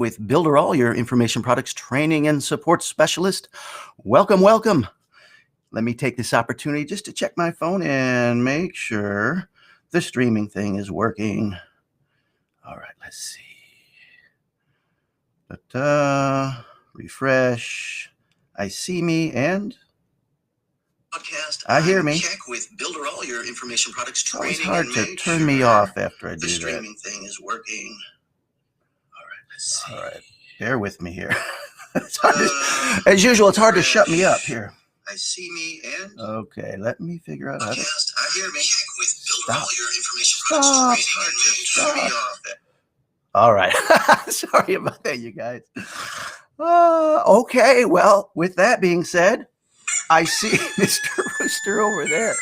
with Builderall, your information products training and support specialist. Welcome, welcome. Let me take this opportunity just to check my phone and make sure the streaming thing is working. All right, let's see. Refresh. I see me and Podcast. I hear me. Check with Builderall, your information products Oh, training. it's hard and to make turn me sure off after I the do that. streaming thing is working. All right, let's see. All right, bear with me here. It's hard to, as usual, it's hard to shut me up here. I see me and Okay, let me figure out how to. podcast. I hear me. Check with Stop. Builderall, your information Stop. products training. And make sure me off. All right. Sorry about that, you guys. Okay, well, with that being said, I see Mr. Rooster over there.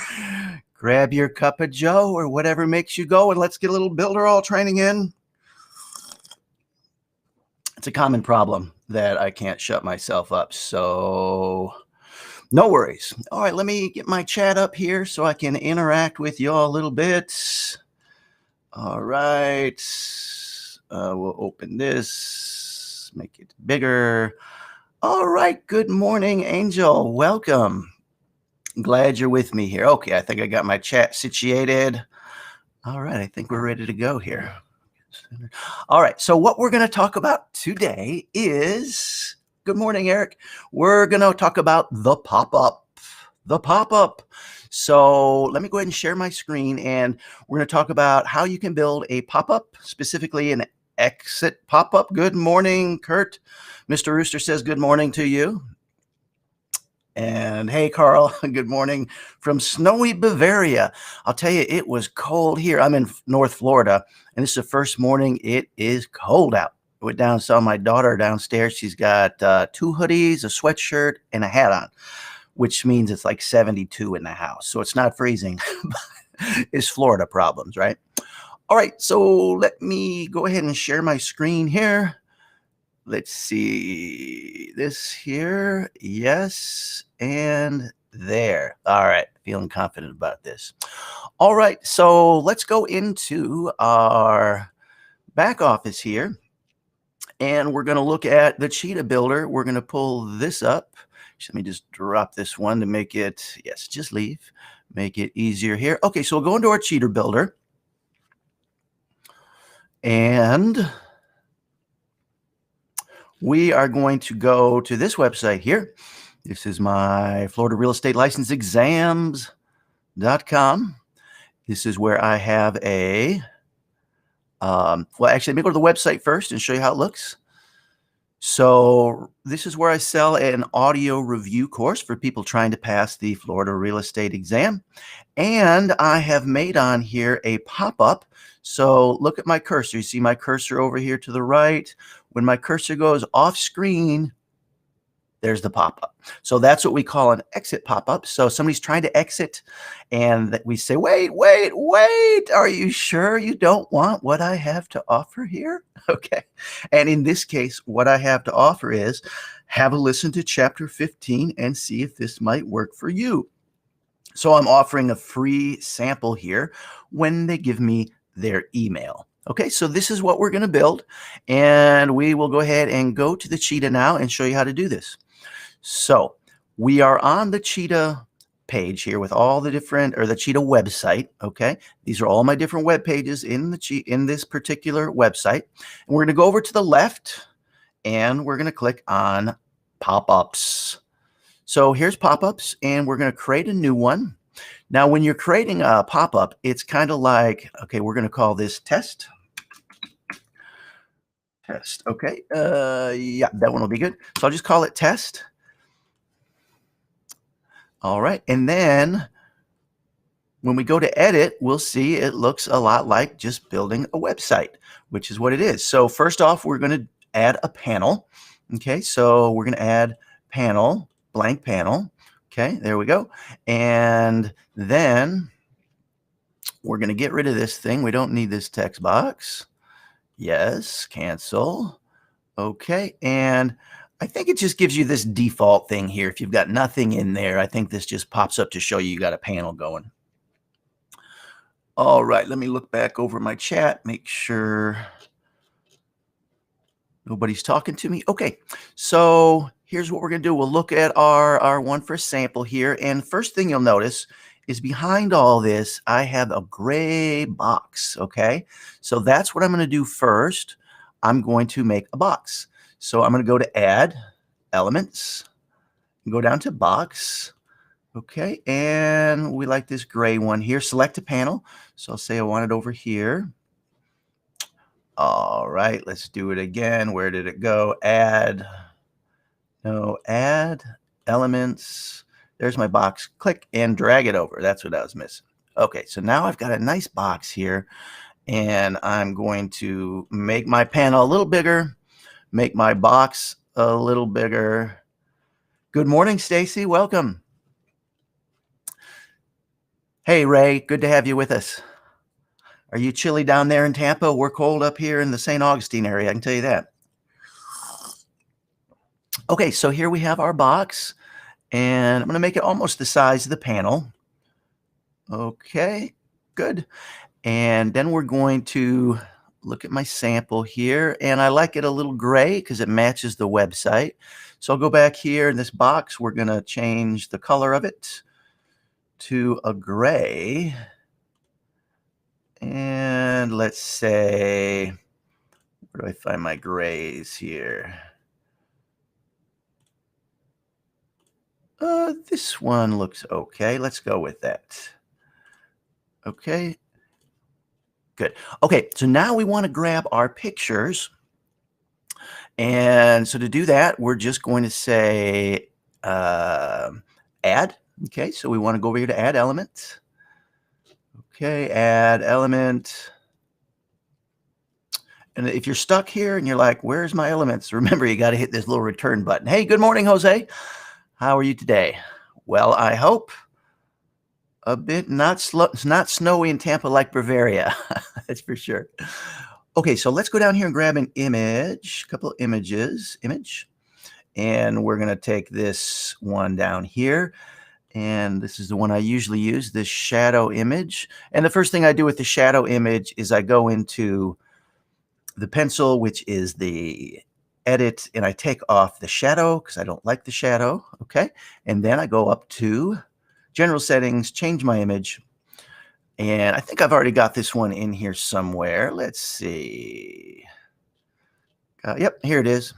Grab your cup of joe or whatever makes you go, and let's get a little Builderall training in. It's a common problem that I can't shut myself up, so no worries. All right, let me get my chat up here so I can interact with y'all a little bit. All right. We'll open this, make it bigger. All right. Good morning, Angel. Welcome. Glad you're with me here. Okay, I think I got my chat situated. All right, I think we're ready to go here. All right, so what we're going to talk about today is, good morning, Eric. We're going to talk about the pop-up. The pop-up. So let me go ahead and share my screen, and we're going to talk about how you can build a pop-up, specifically an exit pop-up. Good morning, Kurt. Mr. Rooster says good morning to you. And hey, Carl, good morning from snowy Bavaria. I'll tell you, it was cold here. I'm in North Florida, and this is the first morning it is cold out. I went down and saw my daughter downstairs. She's got 2 hoodies, a sweatshirt, and a hat on, which means it's like 72 in the house. So it's not freezing. It's Florida problems, right? All right, so let me go ahead and share my screen here. Let's see this here. Yes, and there. All right, feeling confident about this. All right, so let's go into our back office here, and we're going to look at the Cheetah Builder. We're going to pull this up. Let me just drop this one to make it, yes, just leave. Make it easier here. Okay, so we'll go into our Cheetah Builder. And we are going to go to this website here. This is my Florida Real Estate License Exams.com. This is where I have a, well, actually, let me go to the website first and show you how it looks. So this is where I sell an audio review course for people trying to pass the Florida real estate exam. And I have made on here a pop-up. So look at my cursor. You see my cursor over here to the right. When my cursor goes off screen, there's the pop-up. So that's what we call an exit pop-up. So somebody's trying to exit and we say, wait, are you sure you don't want what I have to offer here? Okay. And in this case, what I have to offer is have a listen to chapter 15 and see if this might work for you. So I'm offering a free sample here when they give me their email. Okay, so this is what we're going to build, and we will go ahead and go to the Cheetah now and show you how to do this. So we are on the Cheetah page here with all the different, or the Cheetah website. Okay, these are all my different web pages in this particular website. And we're going to go over to the left, and we're going to click on pop-ups. So here's pop-ups, and we're going to create a new one. Now, when you're creating a pop-up, it's kind of like, okay, we're going to call this test. Test. Okay. Yeah, that one will be good. So I'll just call it test. All right. And then when we go to edit, we'll see it looks a lot like just building a website, which is what it is. So first off, we're going to add a panel. Okay. So we're going to add panel, blank panel. Okay. There we go. And then we're going to get rid of this thing. We don't need this text box. Yes, cancel. Okay, and I think it just gives you this default thing here. If you've got nothing in there, I think this just pops up to show you got a panel going. All right, let me look back over my chat, make sure Nobody's talking to me. Okay, so here's what we're going to do. We'll look at our one for sample here. And first thing you'll notice is behind all this, I have a gray box. Okay, so that's what I'm going to do first. I'm going to make a box. So I'm going to go to Add, Elements, go down to Box. Okay, and we like this gray one here. Select a panel. So I'll say I want it over here. All right, let's do it again. Where did it go? Add, no, Add, Elements. There's my box. Click and drag it over. That's what I was missing. Okay, so now I've got a nice box here, and I'm going to make my panel a little bigger, make my box a little bigger. Good morning, Stacy. Welcome. Hey, Ray. Good to have you with us. Are you chilly down there in Tampa? We're cold up here in the St. Augustine area, I can tell you that. Okay, so here we have our box, and I'm going to make it almost the size of the panel. Okay, good. And then we're going to look at my sample here, and I like it a little gray because it matches the website. So I'll go back here in this box. We're going to change the color of it to a gray. And let's say, where do I find my grays here? This one looks okay. Let's go with that. Okay. Good. Okay, so now we want to grab our pictures. And so to do that, we're just going to say add. Okay, so we want to go over here to add element. Okay, add element. And if you're stuck here and you're like, where's my elements? Remember, you got to hit this little return button. Hey, good morning, Jose. How are you today? Well, I hope a bit not snowy in Tampa like Bavaria. That's for sure. Okay, so let's go down here and grab an image, a couple of images, and we're going to take this one down here. And this is the one I usually use, this shadow image. And the first thing I do with the shadow image is I go into the pencil, which is the edit, and I take off the shadow because I don't like the shadow. Okay, and then I go up to general settings, change my image. And I think I've already got this one in here somewhere. Let's see. Yep, here it is.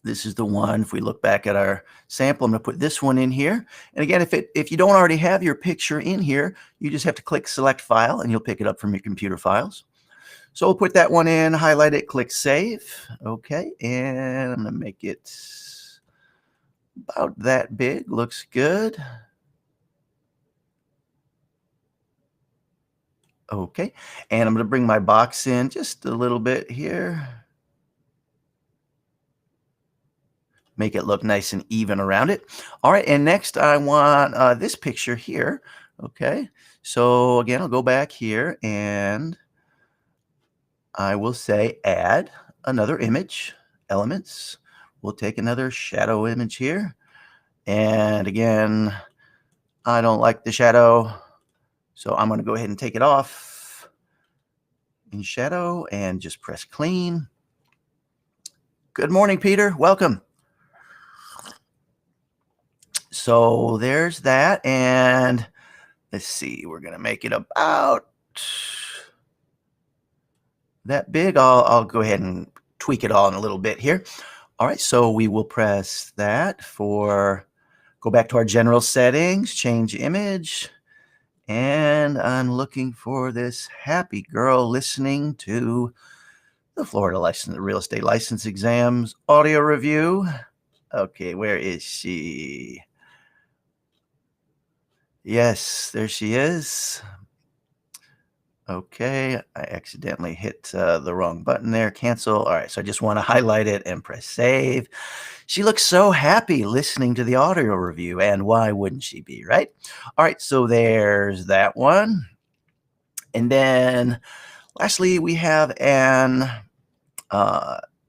This is the one. If we look back at our sample, I'm going to put this one in here. And again, if you don't already have your picture in here, you just have to click Select File, and you'll pick it up from your computer files. So we'll put that one in, highlight it, click Save. Okay, and I'm going to make it about that big. Looks good. Okay, and I'm going to bring my box in just a little bit here. Make it look nice and even around it. All right, and next I want this picture here. Okay, so again, I'll go back here and I will say add another image, elements. We'll take another shadow image here. And again, I don't like the shadow, so I'm going to go ahead and take it off in shadow and just press clean. Good morning, Peter. Welcome. So there's that. And let's see, we're going to make it about that big. I'll go ahead and tweak it all in a little bit here. All right, so we will press that for, go back to our general settings, change image. And I'm looking for this happy girl listening to the Florida Real Estate License Exams audio review. Okay, where is she? Yes, there she is. Okay, I accidentally hit the wrong button there, cancel. All right, so I just want to highlight it and press save. She looks so happy listening to the audio review, and why wouldn't she be, right? All right, so there's that one. And then lastly, we have an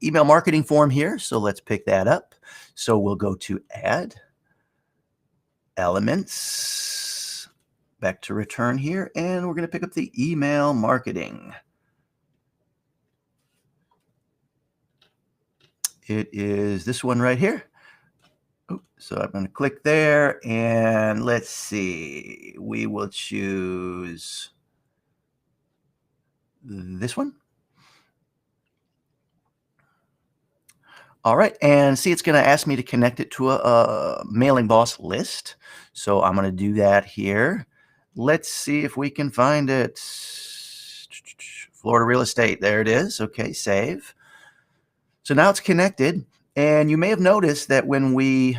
email marketing form here, so let's pick that up. So we'll go to Add, Elements, back to Return here, and we're going to pick up the email marketing. It is this one right here. So I'm going to click there, and let's see. We will choose this one. All right, and see, it's going to ask me to connect it to a Mailing Boss list. So I'm going to do that here. Let's see if we can find it. Florida Real Estate. There it is. Okay, save. So now it's connected, and you may have noticed that when we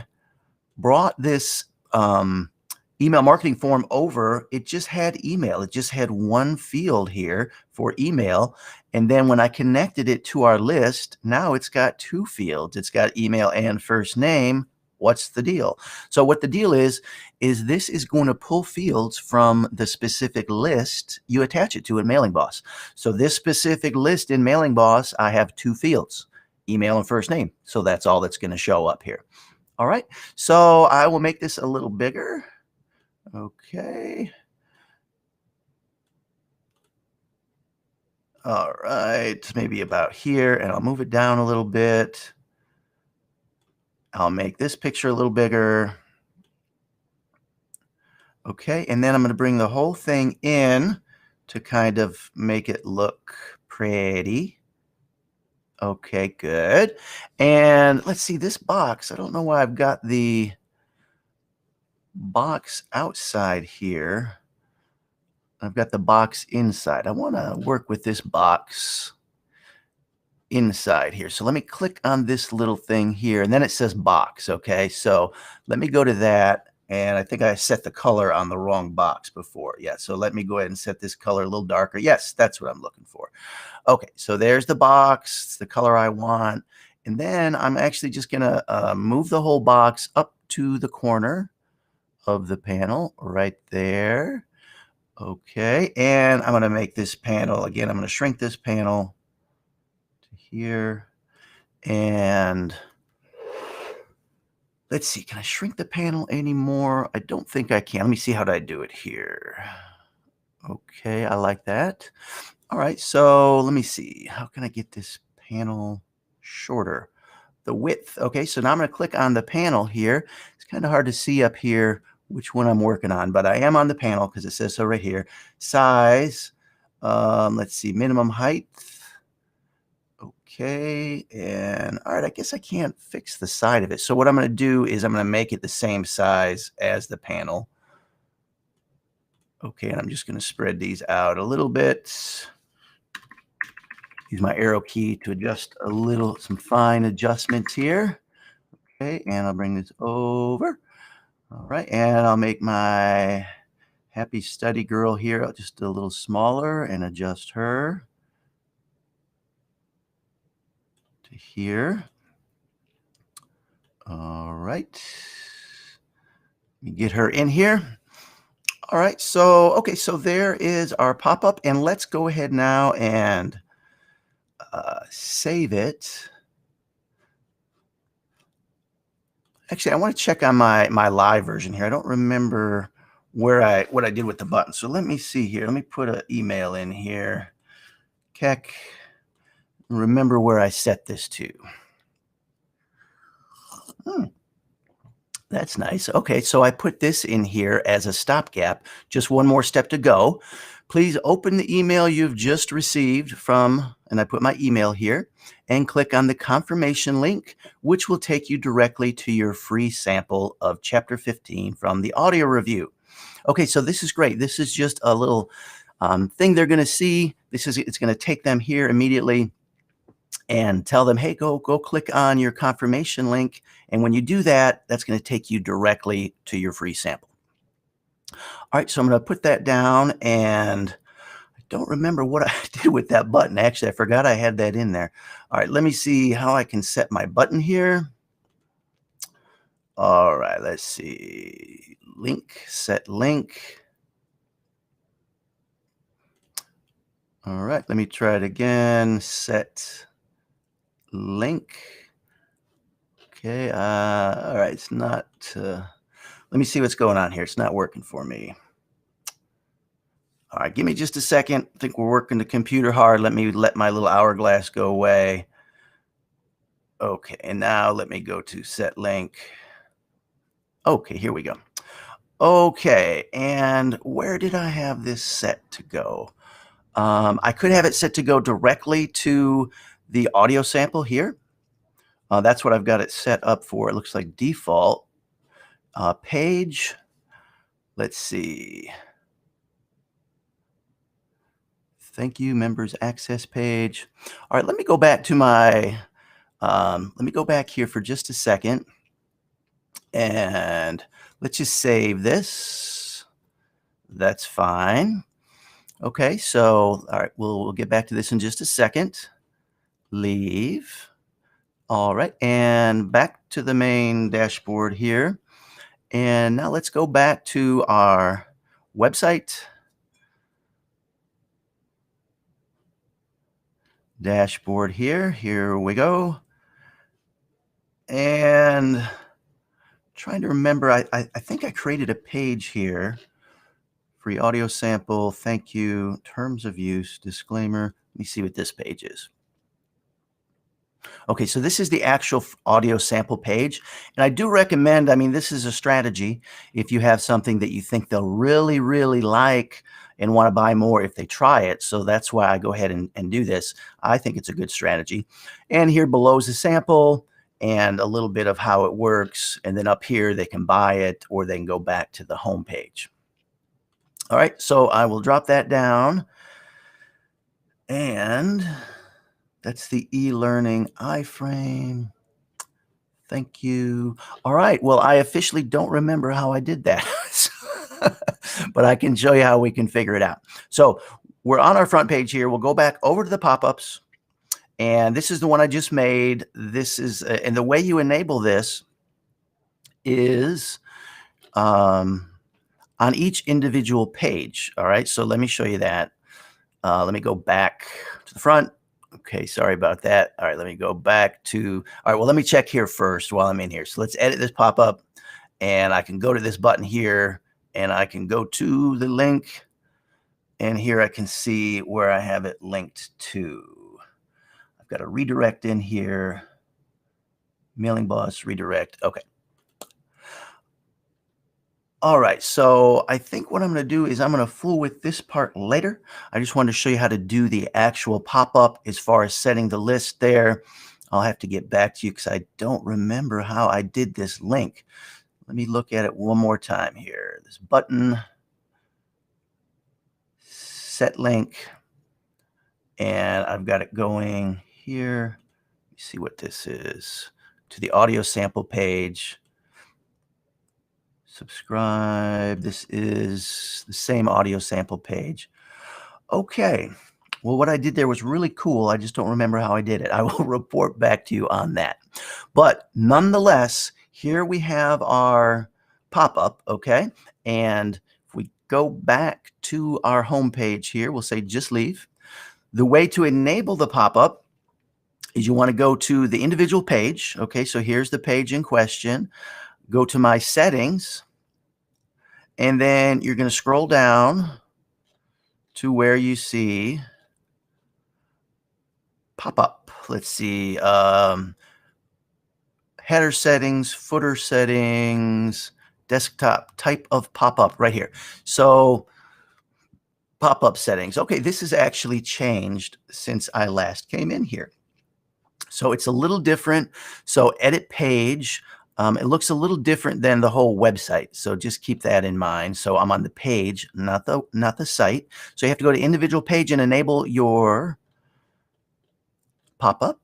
brought this email marketing form over, it just had email. It just had one field here for email. And then when I connected it to our list, now it's got two fields. It's got email and first name. What's the deal? So what the deal is this is going to pull fields from the specific list you attach it to in Mailing Boss. So this specific list in Mailing Boss, I have two fields, email and first name. So that's all that's going to show up here. All right, so I will make this a little bigger. Okay. All right, maybe about here, and I'll move it down a little bit. I'll make this picture a little bigger. Okay, and then I'm going to bring the whole thing in to kind of make it look pretty. Okay, good. And let's see this box. I don't know why I've got the box outside here. I've got the box inside. I want to work with this box inside here. So let me click on this little thing here, and then it says box. Okay, so let me go to that. And I think I set the color on the wrong box before. Yeah, so let me go ahead and set this color a little darker. Yes, that's what I'm looking for. Okay, so there's the box. It's the color I want. And then I'm actually just going to move the whole box up to the corner of the panel right there. Okay, and I'm going to make this panel, again, I'm going to shrink this panel to here. And let's see, can I shrink the panel anymore? I don't think I can. Let me see how do I do it here. Okay, I like that. All right, so let me see. How can I get this panel shorter? The width. Okay, so now I'm going to click on the panel here. It's kind of hard to see up here which one I'm working on, but I am on the panel because it says so right here. Size. Let's see, minimum height. Okay, and all right, I guess I can't fix the side of it. So what I'm going to do is I'm going to make it the same size as the panel. Okay, and I'm just going to spread these out a little bit. Use my arrow key to adjust a little, some fine adjustments here. Okay, and I'll bring this over. All right, and I'll make my happy study girl here just a little smaller and adjust her to here. All right, let me get her in here. All right, so, okay, so there is our pop-up, and let's go ahead now and save it. Actually, I want to check on my live version here. I don't remember what I did with the button. So let me see here. Let me put an email in here. Keck, remember where I set this to. That's nice. Okay, so I put this in here as a stopgap. Just one more step to go. Please open the email you've just received from, and I put my email here, and click on the confirmation link, which will take you directly to your free sample of Chapter 15 from the audio review. Okay, so this is great. This is just a little thing they're going to see. It's going to take them here immediately and tell them, hey, go click on your confirmation link. And when you do that, that's going to take you directly to your free sample. All right, so I'm going to put that down, and I don't remember what I did with that button. Actually, I forgot I had that in there. All right, let me see how I can set my button here. All right, let's see. Link, set link. All right, let me try it again. Set link. Okay, all right, it's not, let me see what's going on here. It's not working for me. All right, give me just a second. I think we're working the computer hard. Let me let my little hourglass go away. Okay, and now let me go to set link. Okay, here we go. Okay, and where did I have this set to go? I could have it set to go directly to the audio sample here. That's what I've got it set up for. It looks like default page. Let's see. Thank you, members access page. All right, let me go back to my, let me go back here for just a second. And let's just save this. That's fine. Okay, so, all right, we'll get back to this in just a second. Leave. All right, and back to the main dashboard here. And now let's go back to our website. Dashboard here. Here we go. And trying to remember, I think I created a page here. Free audio sample. Thank you. Terms of use. Disclaimer. Let me see what this page is. Okay, so this is the actual audio sample page. And I do recommend, I mean, this is a strategy if you have something that you think they'll really, really like and want to buy more if they try it. So that's why I go ahead and do this. I think it's a good strategy. And here below is a sample and a little bit of how it works. And then up here, they can buy it or they can go back to the home page. All right, so I will drop that down. And that's the e-learning iframe. Thank you. All right, well, I officially don't remember how I did that. But I can show you how we can figure it out. So we're on our front page here. We'll go back over to the pop-ups. And this is the one I just made. This is, and the way you enable this is on each individual page. All right, so let me show you that. Let me go back to the front. Okay, sorry about that. All right, let me go back to, all right, well, let me check here first while I'm in here. So let's edit this pop-up, and I can go to this button here, and I can go to the link, and here I can see where I have it linked to. I've got a redirect in here, Mailing Boss, redirect, okay. All right, so I think what I'm going to do is I'm going to fool with this part later. I just wanted to show you how to do the actual pop-up as far as setting the list there. I'll have to get back to you because I don't remember how I did this link. Let me look at it one more time here. This button, set link, and I've got it going here. Let me see what this is. To the audio sample page. Subscribe. This is the same audio sample page. Okay. Well, what I did there was really cool. I just don't remember how I did it. I will report back to you on that. But nonetheless, here we have our pop-up, okay? And if we go back to our home page here, we'll say just leave. The way to enable the pop-up is you want to go to the individual page. Okay, so here's the page in question. Go to my settings, and then you're going to scroll down to where you see pop-up. Let's see, header settings, footer settings, desktop, type of pop-up right here. So pop-up settings. Okay, this has actually changed since I last came in here. So it's a little different. So edit page. It looks a little different than the whole website. So just keep that in mind. So I'm on the page, not the site. So you have to go to individual page and enable your pop-up.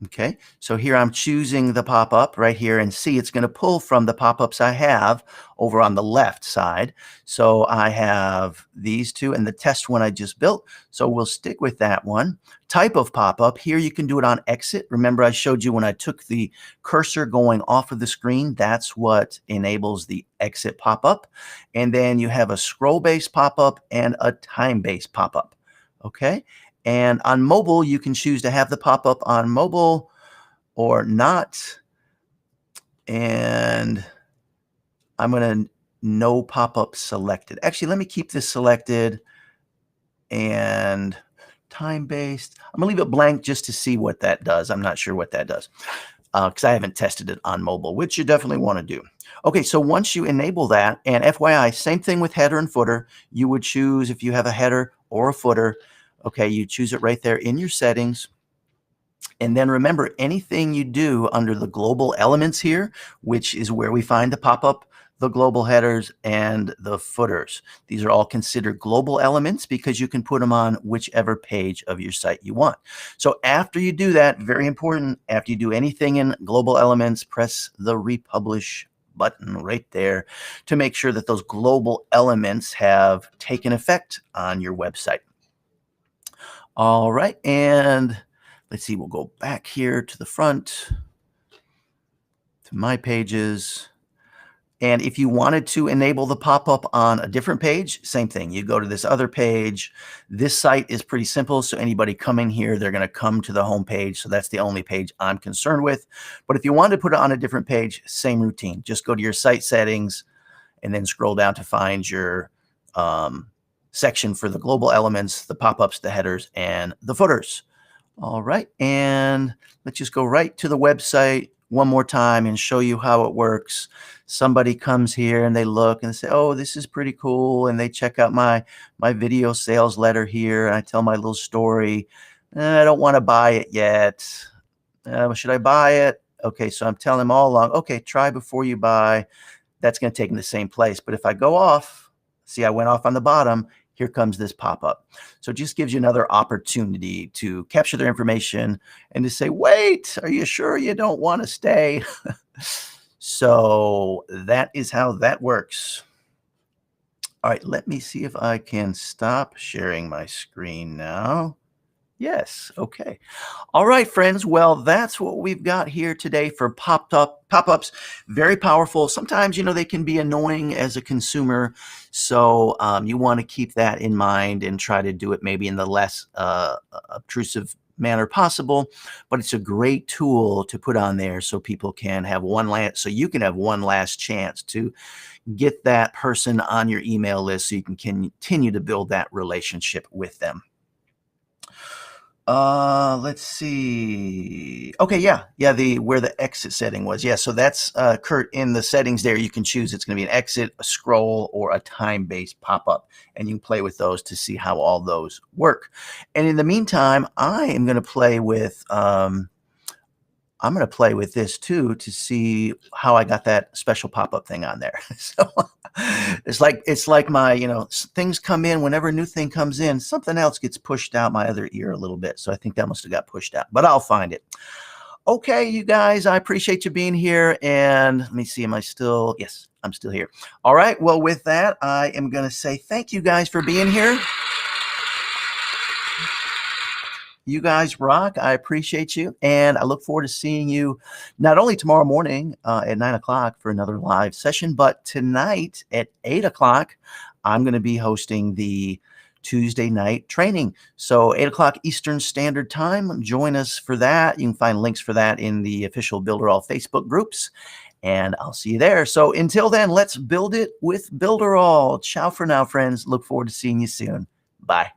Okay, so here I'm choosing the pop-up right here, and see it's going to pull from the pop-ups I have over on the left side. So I have these two and the test one I just built. So we'll stick with that one. Type of pop-up, here you can do it on exit. Remember I showed you when I took the cursor going off of the screen, that's what enables the exit pop-up. And then you have a scroll-based pop-up and a time-based pop-up. Okay. And on mobile, you can choose to have the pop-up on mobile or not. And I'm going to no pop-up selected. Actually, let me keep this selected and time-based. I'm going to leave it blank just to see what that does. I'm not sure what that does. because I haven't tested it on mobile, which you definitely want to do. Okay, so once you enable that, and FYI, same thing with header and footer. You would choose if you have a header or a footer. Okay, you choose it right there in your settings. And then remember, anything you do under the global elements here, which is where we find the pop-up, the global headers, and the footers. These are all considered global elements because you can put them on whichever page of your site you want. So after you do that, very important, after you do anything in global elements, press the republish button right there to make sure that those global elements have taken effect on your website. All right, and let's see, we'll go back here to the front, to my pages. And if you wanted to enable the pop-up on a different page, same thing. You go to this other page. This site is pretty simple, so anybody coming here, they're going to come to the home page. So that's the only page I'm concerned with. But if you wanted to put it on a different page, same routine. Just go to your site settings and then scroll down to find your section for the global elements, the pop-ups, the headers, and the footers. All right, and let's just go right to the website one more time and show you how it works. Somebody comes here and they look and they say, oh, this is pretty cool. And they check out my video sales letter here. And I tell my little story. I don't want to buy it yet. Should I buy it? Okay, so I'm telling them all along, okay, try before you buy. That's going to take them to the same place. But if I go off, see, I went off on the bottom. Here comes this pop-up. So it just gives you another opportunity to capture their information and to say, wait, are you sure you don't want to stay? So that is how that works. All right, let me see if I can stop sharing my screen now. Yes, okay. All right, friends. Well, that's what we've got here today for pop-ups. Very powerful. Sometimes, they can be annoying as a consumer. So you want to keep that in mind and try to do it maybe in the less obtrusive manner possible. But it's a great tool to put on there so people can have so you can have one last chance to get that person on your email list so you can continue to build that relationship with them. Let's see. Okay, yeah, where the exit setting was. Yeah, so that's Kurt in the settings there. You can choose it's going to be an exit, a scroll, or a time-based pop-up, and you can play with those to see how all those work. And in the meantime, I am going to play with this too to see how I got that special pop-up thing on there. So it's like my, things come in whenever a new thing comes in, something else gets pushed out my other ear a little bit. So I think that must have got pushed out, but I'll find it. Okay, you guys, I appreciate you being here. And let me see, yes, I'm still here. All right. Well, with that, I am going to say thank you guys for being here. You guys rock. I appreciate you. And I look forward to seeing you not only tomorrow morning at 9 o'clock for another live session, but tonight at 8 o'clock, I'm going to be hosting the Tuesday night training. So 8 o'clock Eastern Standard Time. Join us for that. You can find links for that in the official Builderall Facebook groups. And I'll see you there. So until then, let's build it with Builderall. Ciao for now, friends. Look forward to seeing you soon. Bye.